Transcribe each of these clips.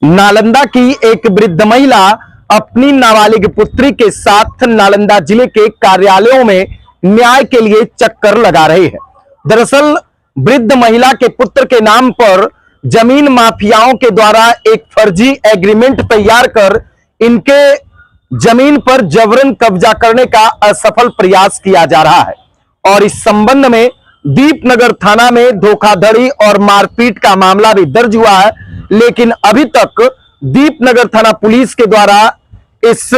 नालंदा की एक वृद्ध महिला अपनी नाबालिग पुत्री के साथ नालंदा जिले के कार्यालयों में न्याय के लिए चक्कर लगा रही है। दरअसल वृद्ध महिला के पुत्र के नाम पर जमीन माफियाओं के द्वारा एक फर्जी एग्रीमेंट तैयार कर इनके जमीन पर जबरन कब्जा करने का असफल प्रयास किया जा रहा है और इस संबंध में दीपनगर थाना में धोखाधड़ी और मारपीट का मामला भी दर्ज हुआ है, लेकिन अभी तक दीपनगर थाना पुलिस के द्वारा इस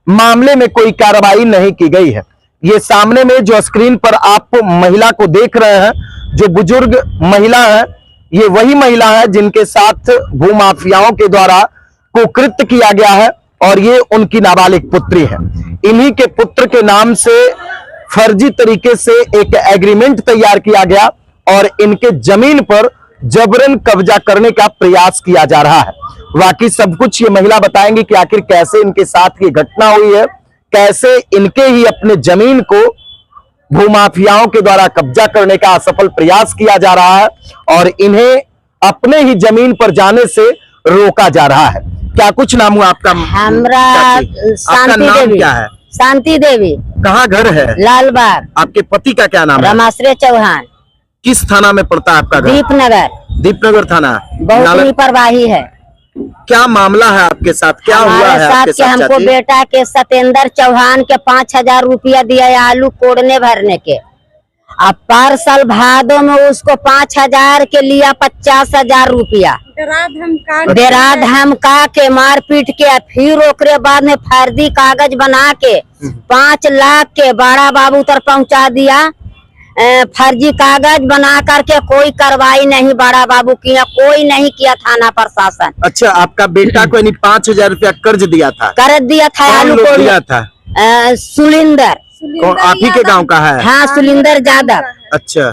मामले में कोई कार्रवाई नहीं की गई है। ये सामने में जो स्क्रीन पर आप महिला को देख रहे हैं, जो बुजुर्ग महिला है, ये वही महिला है जिनके साथ भूमाफियाओं के द्वारा कुकृत्य किया गया है और ये उनकी नाबालिग पुत्री है। इन्हीं के पुत्र के नाम से फर्जी तरीके से एक एग्रीमेंट तैयार किया गया और इनके जमीन पर जबरन कब्जा करने का प्रयास किया जा रहा है। बाकी सब कुछ ये महिला बताएंगी कि आखिर कैसे इनके साथ ये घटना हुई है, कैसे इनके ही अपने जमीन को भूमाफियाओं के द्वारा कब्जा करने का असफल प्रयास किया जा रहा है और इन्हें अपने ही जमीन पर जाने से रोका जा रहा है। क्या कुछ नाम हुआ आपका? शांति देवी। क्या है? शांति देवी। कहाँ घर है? लालबाग। आपके पति का क्या नाम है? रमाश्रय चौहान। किस थाना में पड़ता है आपका घर? दीपनगर। दीपनगर थाना। बहुत लापरवाही है। क्या मामला है आपके साथ? क्या हुआ है आपके साथ? हमको बेटा के सतेंद्र चौहान के 5,000 रुपया दिया है आलू कोड़ने भरने के। अब पार्सल भादों में उसको 5,000 के लिया 50,000 रुपया डेरा धमका के मार पीट के फिर ओकरे बाद में फर्जी कागज बना के 5 लाख के बड़ा बाबू तक पहुंचा दिया। फर्जी कागज बना करके कोई कार्रवाई नहीं बड़ा बाबू किया, कोई नहीं किया थाना प्रशासन। अच्छा, आपका बेटा को 5,000 रुपया कर्ज दिया था? कर दिया था। आलू को दिया था? सुलिंदर। आप ही के गांव का है? हाँ, सुलिंदर यादव। अच्छा,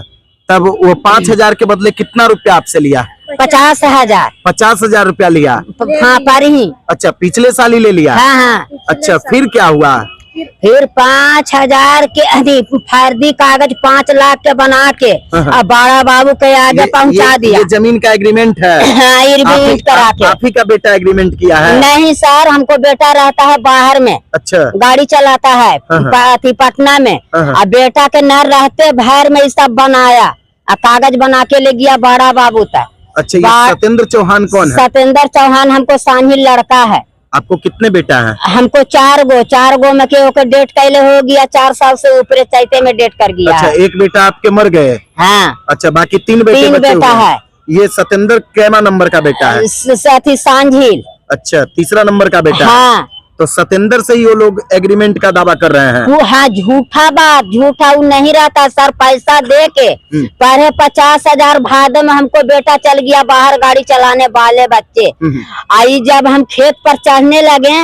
तब वो 5,000 के बदले कितना रुपया आपसे लिया? 50,000। 50,000 रुपया लिया? हाँ, पर ही। अच्छा, पिछले साल ही ले लिया? हाँ हाँ। अच्छा, फिर क्या हुआ? फिर 5,000 के फर्जी कागज 5 लाख के बना के अब बड़ा बाबू के आगे पहुंचा दिया। ये जमीन का एग्रीमेंट है? हाँ, एग्रीमेंट करा के। आप ही का बेटा एग्रीमेंट किया है? नहीं सर, हमको बेटा रहता है बाहर में। अच्छा, गाड़ी चलाता है पटना में। अब बेटा के न रहते भर में सब बनाया, कागज बना के ले गया बड़ा बाबू तक। अच्छा, ये सतेंद्र चौहान कौन है? सतेंद्र चौहान हमको सानी लड़का है। आपको कितने बेटा हैं? हमको 4 गो में के डेट कैले हो गया, 4 साल से ऊपर चैते में डेट कर गया। अच्छा, एक बेटा आपके मर गए? हाँ। अच्छा, बाकी 3 बेटा है। ये सतेंद्र कैमा नंबर का बेटा है? साथी सांझील। अच्छा, तीसरा नंबर का बेटा? हाँ। तो सतेंद्र से ही वो लोग एग्रीमेंट का दावा कर रहे हैं? वो हाँ, झूठा बात, झूठा वो नहीं रहता सर। पैसा दे के पहले 50,000 भादे में हमको बेटा चल गया बाहर गाड़ी चलाने वाले बच्चे। आई जब हम खेत पर चढ़ने लगे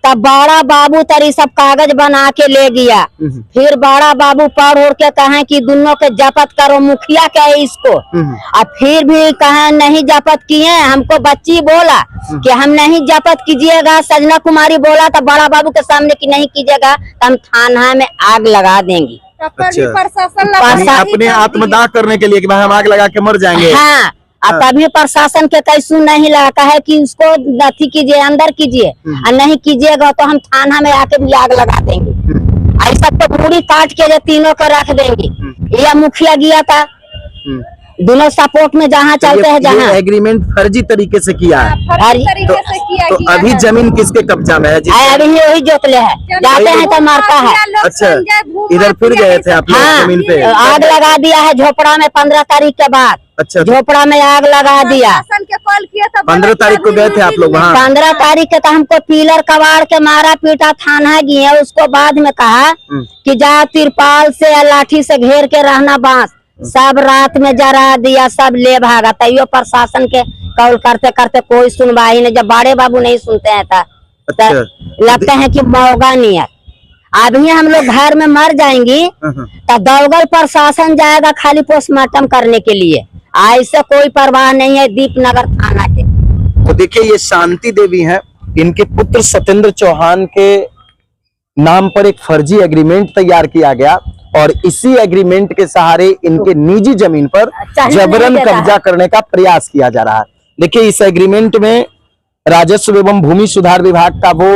तब बड़ा बाबू तरी सब कागज बना के ले गया। फिर बड़ा बाबू पढ़ उड़ के कहे कि दोनों के जब्त करो, मुखिया कहे इसको। अब फिर भी कहे नहीं जब्त किए। हमको बच्ची बोला कि हम नहीं जब्त कीजिएगा, सजना कुमारी बोला तो बड़ा बाबू के सामने कि नहीं कीजिएगा तो हम थाना में आग लगा देंगे। अच्छा, अपने आत्मदाह करने के लिए कि भाई हम आग लगा के मर जाएंगे। हाँ, तभी प्रशासन के कैसू नहीं लगा है कि उसको नथी कीजिए, अंदर कीजिए, और नहीं कीजिएगा तो हम थाना में आके भी आग लगा देंगे। ऐसा तो पूरी काट के तीनों को रख देंगे। यह मुखिया गया था, दोनों सपोर्ट में जहाँ चलते हैं जहाँ। एग्रीमेंट फर्जी तरीके से किया है। तो अभी जमीन किसके कब्जा में है? अभी वही जोतले है, जाते हैं तो मारता है। अच्छा, इधर फिर गए थे आप लोग? हाँ, जमीन पे आग लगा दिया है झोपड़ा में 15 तारीख के बाद। अच्छा, झोपड़ा में आग लगा दिया। 15 तारीख को गए थे आप लोग वहाँ? 15 तारीख के तो हमको पिलर कबाड़ के मारा पीटा, थाना गए। उसको बाद में कहा कि जा तिरपाल से लाठी से घेर के रहना, बांस सब रात में जरा दिया, सब ले भागा। तैयो प्रशासन के कॉल करते करते कोई सुनवाई नहीं। जब बड़े बाबू नहीं सुनते हैं तो लगते हैं कि मौका नहीं है। अभी हम लोग घर में मर जाएंगी तो दौगल प्रशासन जाएगा खाली पोस्टमार्टम करने के लिए। ऐसे कोई परवाह नहीं है दीपनगर थाना के। तो देखिए, ये शांति देवी हैं, इनके पुत्र सतेंद्र चौहान के नाम पर एक फर्जी एग्रीमेंट तैयार किया गया और इसी एग्रीमेंट के सहारे इनके निजी जमीन पर जबरन कब्जा करने का प्रयास किया जा रहा है। देखिए, इस एग्रीमेंट में राजस्व एवं भूमि सुधार विभाग का वो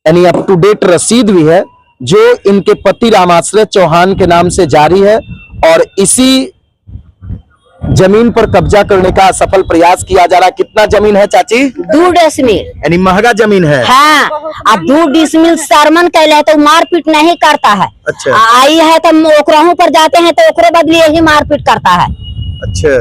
यानी अप टू डेट रसीद भी है जो इनके पति रामाश्रय चौहान के नाम से जारी है और इसी जमीन पर कब्जा करने का सफल प्रयास किया जा रहा है। कितना जमीन है चाची? 2 डिसमिल। यानी महंगा जमीन है। हाँ, अब 2 डिसमिल सरमन कैले है तो मारपीट नहीं करता है। अच्छा। आई है तो ओकरों पर जाते हैं तो ओकरे बदले यही मारपीट करता है। अच्छा।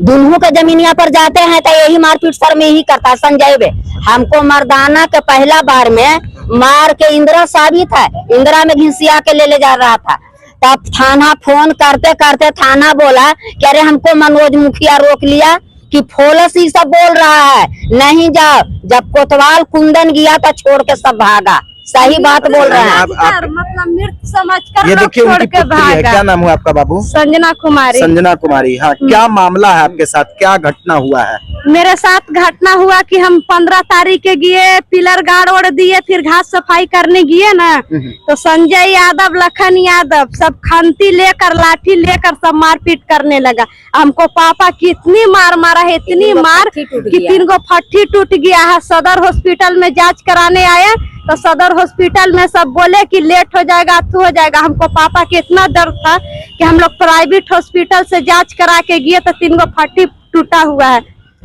दुनू के जमीनिया पर जाते हैं तो यही मारपीट सर में ही करता है। संजय बे हमको मर्दाना के पहला बार में मार के इंदिरा साबित है, इंदिरा में घिसिया के ले जा रहा था। तब थाना फोन करते करते थाना बोला कि अरे हमको मनोज मुखिया रोक लिया कि फोलस ही सब बोल रहा है नहीं जाओ। जब कोतवाल कुंदन गया तो छोड़ के सब भागा। सही बात बोल रहे हैं। मतलब मृत समझकर ये लोग देखिए छोड़ उनकी के पुत्री है। भागा। क्या नाम हुआ आपका बाबू? संजना कुमारी। संजना कुमारी। हाँ, क्या मामला है आपके साथ, क्या घटना हुआ है? मेरे साथ घटना हुआ कि हम 15 तारीख के गए, पिलर गाड़ ओढ़ दिए, फिर घास सफाई करने गए ना, तो संजय यादव, लखन यादव सब खंती लेकर, लाठी लेकर सब मारपीट करने लगा। हमको पापा कितनी मार मारा है, इतनी मार कि 3 गो फट्टी टूट गया है। सदर हॉस्पिटल में जांच कराने आए तो सदर हॉस्पिटल में सब बोले कि लेट हो जाएगा, अथू हो जाएगा। हमको पापा के इतना दर्द था कि हम लोग प्राइवेट हॉस्पिटल से जांच करा के गए तो 3 गो फट्टी टूटा हुआ है।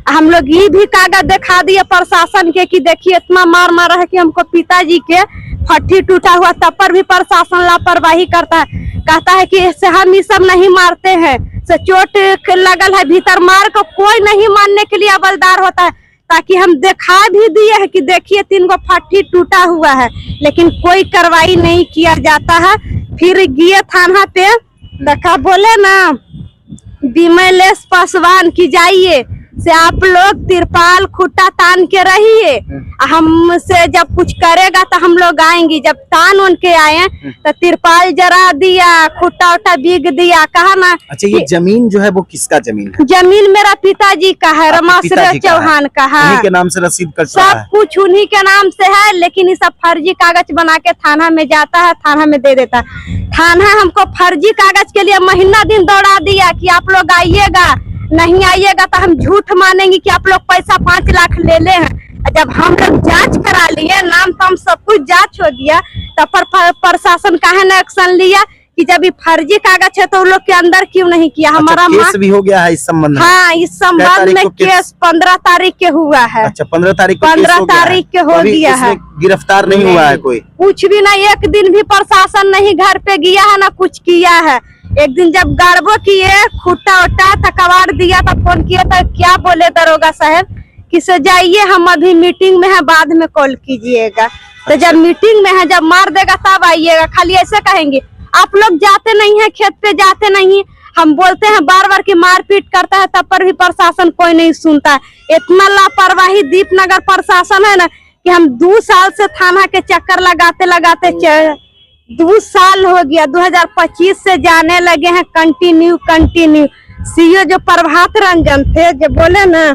हम लोग ये भी कागज दिखा दिए प्रशासन के कि देखिए इतना मार मारा है कि हमको पिताजी के फट्टी टूटा हुआ, तब पर भी प्रशासन लापरवाही करता है। कहता है कि इससे हम ये सब नहीं मारते हैं, से चोट लगल है भीतर, मार को कोई नहीं मानने के लिए अवलदार होता है। ताकि हम दिखा भी दिए है कि देखिए 3 गो फट्टी टूटा हुआ है, लेकिन कोई कार्रवाई नहीं किया जाता है। फिर गए थाना पे देखा, बोले ना विमलेश पासवान की जाइए से आप लोग तिरपाल खुट्टा तान के रहिए, हमसे जब कुछ करेगा तो हम लोग आएंगे। जब तान उनके आए तो तिरपाल जरा दिया, खुट्टा उट्टा बीग दिया। कहा ना। अच्छा, ये जमीन जो है वो किसका जमीन है? जमीन मेरा पिताजी का है, रामाश्रय चौहान का है। उन्हीं के नाम से रसीद कटता है। सब कुछ उन्हीं के नाम से है, लेकिन ये सब फर्जी कागज बना के थाना में जाता है, थाना में दे देता है। थाना हमको फर्जी कागज के लिए महीना दिन दौड़ा दिया कि आप लोग आइएगा, नहीं आइएगा तो हम झूठ मानेंगे कि आप लोग पैसा 5 लाख ले ले हैं। जब हम लोग जांच करा लिए, नाम तम सब कुछ जांच हो गया, तो प्रशासन काहे न एक्शन लिया कि जब ये फर्जी कागज है तो उन लोग के अंदर क्यों नहीं किया। हमारा केस भी हो गया है इस संबंध में? हाँ, इस संबंध में केस 15 तारीख के हुआ है। अच्छा, 15 तारीख को 15 तारीख के हो गया है। गिरफ्तार नहीं हुआ है कोई? कुछ भी नहीं, एक दिन भी प्रशासन नहीं घर पे गया है, ना कुछ किया है। एक दिन जब गड़बो किए, खुट्टा उट्टा था, कबाड़ दिया था, फोन किया था, क्या बोले दरोगा साहब कि से जाइए हम अभी मीटिंग में है, बाद में कॉल कीजिएगा। तो जब मीटिंग में है, जब मार देगा तब आइएगा। खाली ऐसे कहेंगे, आप लोग जाते नहीं है, खेत पे जाते नहीं। हम बोलते हैं बार बार कि मारपीट करता है, तब पर भी प्रशासन कोई नहीं सुनता। इतना लापरवाही दीपनगर प्रशासन है ना कि हम 2 साल से थाना के चक्कर लगाते लगाते 2 साल हो गया। 2025 से जाने लगे हैं कंटिन्यू। सीओ जो प्रभात रंजन थे, जो बोले ना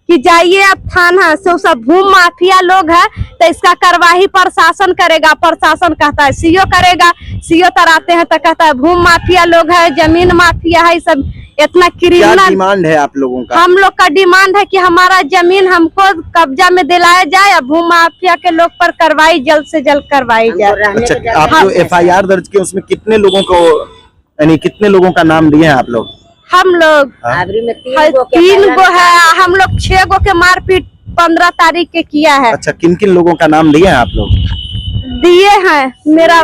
कि जाइए आप थाना से, सब भूमि माफिया लोग है तो इसका कार्रवाई प्रशासन करेगा। प्रशासन कहता है सीओ करेगा, सीओ तराते हैं तो कहता है भूमि माफिया लोग है, जमीन माफिया है, सब इतना क्रिमिनल। क्या डिमांड है आप लोगों का? हम लोग का डिमांड है कि हमारा जमीन हमको कब्जा में दिलाया जाए, और भूमि माफिया के लोग पर कार्रवाई जल्द से जल्द करवाई जाए। अच्छा, आप जो FIR दर्ज किए उसमें कितने लोगों को, यानी कितने लोगों का नाम दिए हैं आप लोग? हम लोग 3 गो है, हम लोग 6 गो के मारपीट 15 तारीख के किया है। अच्छा, किन किन लोगों का नाम दिए हैं आप लोग? दिए हैं, मेरा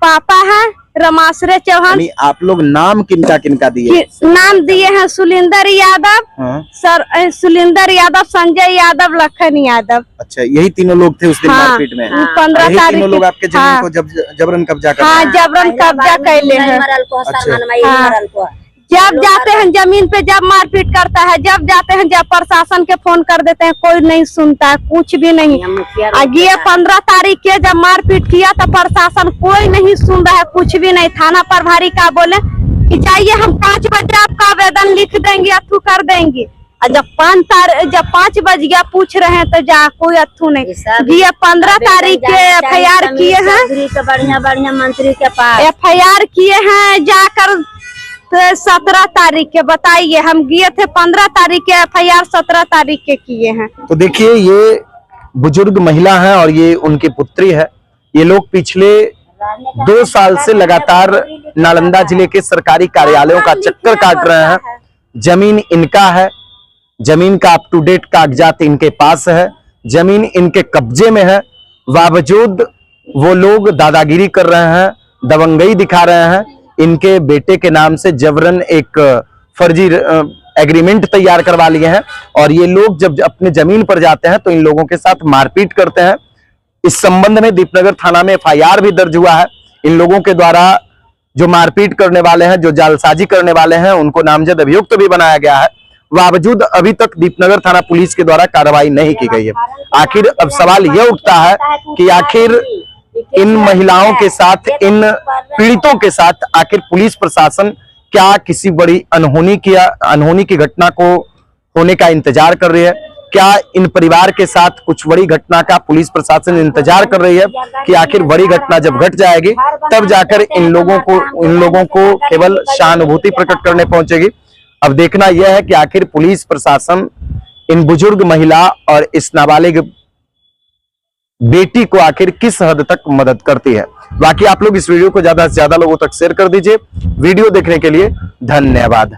पापा है रामाश्रय चौहान। आप लोग नाम किनका किनका दिए? नाम दिए हैं सुलिंदर यादव। हाँ? सुलिंदर यादव, संजय यादव, लखन यादव। अच्छा, यही तीनों लोग थे उस दिन मारपीट में? 15 तारीख तीनों लोग आपके जमीन को जबरन कब्जा कर? हाँ, जबरन कब्जा कैले हैं। जब जाते हैं जमीन पे, जब मारपीट करता है, जब जाते हैं, जब प्रशासन के फोन कर देते हैं, कोई नहीं सुनता है, कुछ भी नहीं। ये 15 तारीख के जब मारपीट किया तो प्रशासन कोई नहीं सुन रहा है, कुछ भी नहीं। थाना प्रभारी का बोले कि जाइए हम 5 बजे आपका आवेदन लिख देंगे, अथू कर देंगे। और जब 5 बज गया पूछ रहे हैं तो जा कोई अथू नहीं। ये 15 तारीख के FIR किए हैं, बढ़िया मंत्री के पास FIR किए हैं, जाकर तो 17 तारीख के बताइए, हम गए थे 15 तारीख के, FIR 17 तारीख के किए हैं। तो देखिए ये बुजुर्ग महिला है और ये उनकी पुत्री है। ये लोग पिछले 2 साल से लगातार नालंदा जिले के सरकारी कार्यालयों का चक्कर काट रहे हैं। जमीन इनका है, जमीन का अप टू डेट कागजात इनके पास है, जमीन इनके कब्जे में है, बावजूद वो लोग दादागिरी कर रहे हैं, दबंगई दिखा रहे हैं। इनके बेटे के नाम से जबरन एक फर्जी एग्रीमेंट तैयार करवा लिए हैं और ये लोग जब अपने जमीन पर जाते हैं तो इन लोगों के साथ मारपीट करते हैं। इस संबंध में दीपनगर थाना में FIR भी दर्ज हुआ है। इन लोगों के द्वारा जो मारपीट करने वाले हैं, जो जालसाजी करने वाले हैं, उनको नामजद अभियुक्त भी बनाया गया है। बावजूद अभी तक दीपनगर थाना पुलिस के द्वारा कार्रवाई नहीं की गई है। आखिर अब सवाल यह उठता है कि आखिर इन महिलाओं के साथ, इन पीड़ितों के साथ आखिर पुलिस प्रशासन क्या किसी बड़ी अनहोनी की घटना को होने का इंतजार कर रही है? क्या इन परिवार के साथ कुछ बड़ी घटना का पुलिस प्रशासन इंतजार कर रही है कि आखिर बड़ी घटना जब घट जाएगी तब जाकर इन लोगों को केवल सहानुभूति प्रकट करने पहुंचेगी? अब देखना यह है कि आखिर पुलिस प्रशासन इन बुजुर्ग महिला और इस नाबालिग बेटी को आखिर किस हद तक मदद करती है। बाकी आप लोग इस वीडियो को ज्यादा से ज्यादा लोगों तक शेयर कर दीजिए। वीडियो देखने के लिए धन्यवाद।